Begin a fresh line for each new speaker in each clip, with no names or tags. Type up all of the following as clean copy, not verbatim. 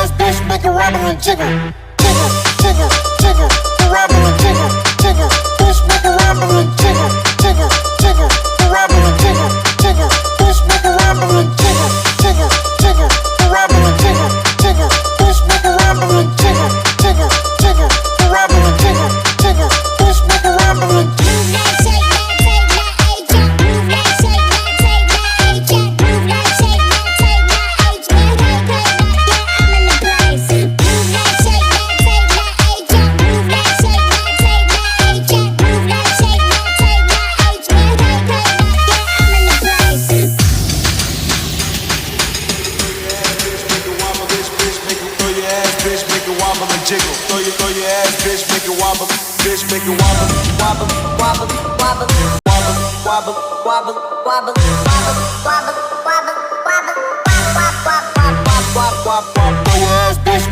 ass bitch, make it wobble and jiggle, jiggle, jiggle, jiggle, wobble and jiggle, jiggle, bitch, make it wobble and jiggle, jiggle, jiggle, wobble and jiggle, jiggle, bitch, make it wobble and jiggle, jiggle, jiggle, wobble and jiggle, jiggle, bitch, make it wobble and jiggle, jiggle, jiggle, wobble and jiggle, jiggle, bitch,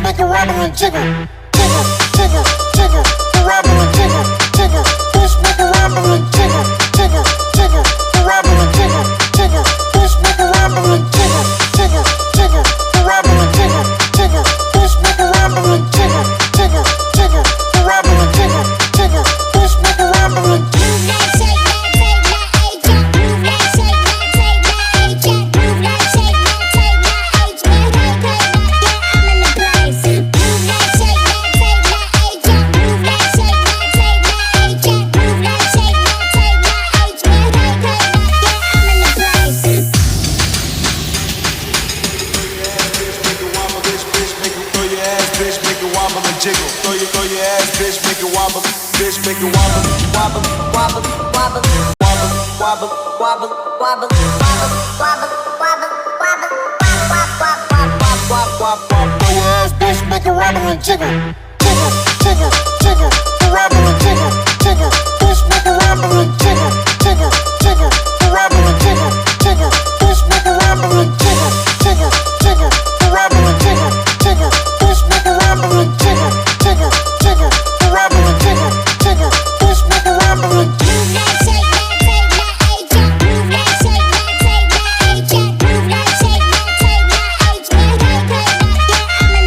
make it wobble and jiggle, jiggle, jiggle, jiggle, wobble and jiggle, jiggle, bitch, make it wobble and jiggle, jiggle, jiggle, wobble and jiggle, jiggle, bitch, make it wobble and jiggle, jiggle, jiggle, wobble and jiggle, jiggle, bitch, make it wobble and jiggle, jiggle, jiggle, wobble and jiggle, jiggle, bitch, make it wobble and jiggle, jiggle, jiggle, jiggle, wobble and jiggle, jiggle, bitch, make it wobble and jiggle, jiggle, jiggle, wobble and jiggle, jiggle, bitch, make it wobble and jiggle, jiggle, jiggle, wobble and jiggle, jiggle, bitch, make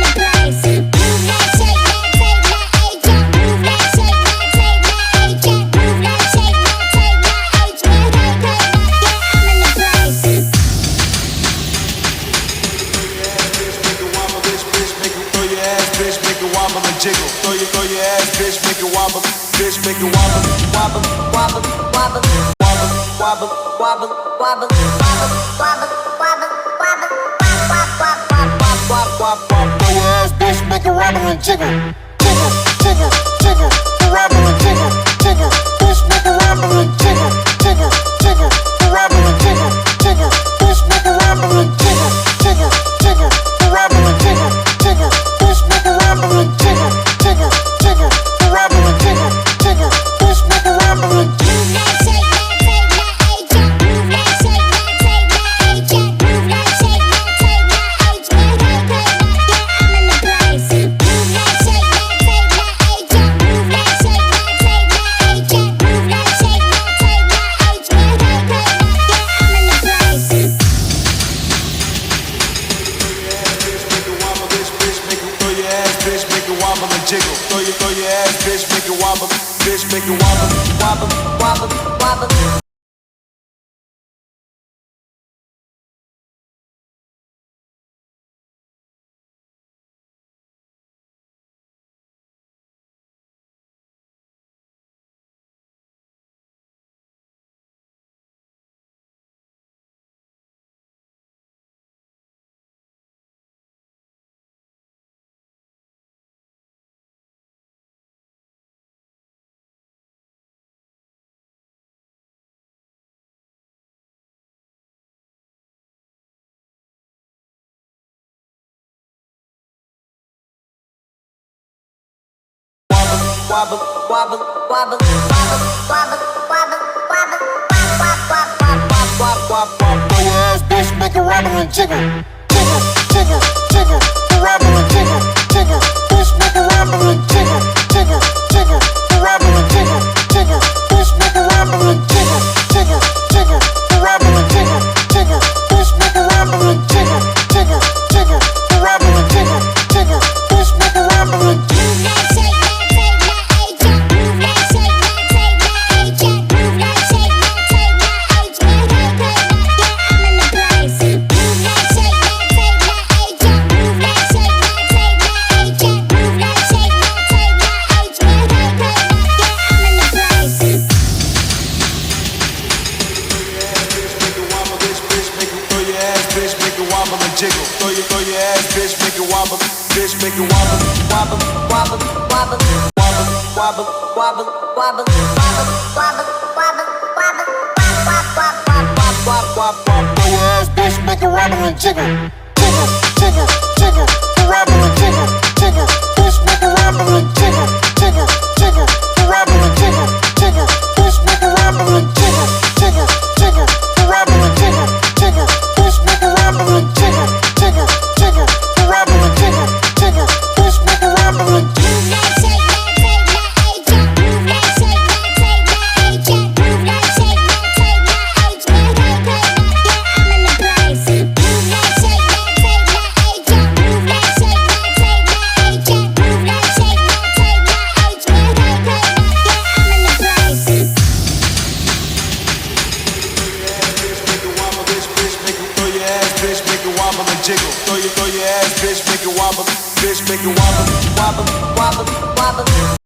it wobble and jiggle, jiggle, jiggle, wobble and jiggle, jiggle, bitch, make it wobble and jiggle, jiggle, jiggle, jiggle, wobble and jiggle, jiggle, bitch, make it wobble and jiggle, jiggle, jiggle, wobble and jiggle, jiggle, bitch, make it wobble and jiggle, jiggle, jiggle, wobble and jiggle, jiggle, bitch, make it wobble and jiggle, jiggle, jiggle, wobble and jiggle, jiggle, bitch, make it wobble and wobble, wobble, wobble, wobble, wobble, wobble, wobble, wobble, your ass bitch, make it wobble and jiggle, jiggle, jiggle, jiggle, wobble and jiggle, jiggle, bitch, make it wobble and jiggle, jiggle, jiggle, wobble and jiggle, jiggle, bitch, make it wobble and jiggle, jiggle,
bitch, make it wobble, bitch, make it wobble, wobble, wobble, wobble, wobble, wobble, wobble, wobble, wobble, wobble, wobble, wobble, wobble,
Throw your ass, bitch, make it wobble and jiggle. Jiggle, jiggle, jiggle, the wobble and jiggle, jiggle. Bitch, make it wobble and jiggle, jiggle, jiggle, the wobble and jiggle, jiggle. Bitch, make it wobble and jiggle, jiggle, jiggle, the wobble and jiggle, jiggle. Bitch, make it wobble and jiggle, jiggle, jiggle, the wobble and jiggle, jiggle. Bitch, make it wobble and
Move that, shake that, take that, hey, jump. Move that, shake that, take that, hey, jump. Move that, shake that, take that, hey, jump. Hey, hey, yeah, I'm in the place. Move that, shake that, take that, hey, jump. Move that, shake that, take that, hey, jump. Move that, shake that, take that, hey, jump. Hey, hey, yeah, I'm in the place.
make it wobble, bitch, make it throw your ass, bitch, make it wobble and jiggle. Throw your ass, bitch, make it wobble, bitch, make it wobble, wobble, wobble, wobble.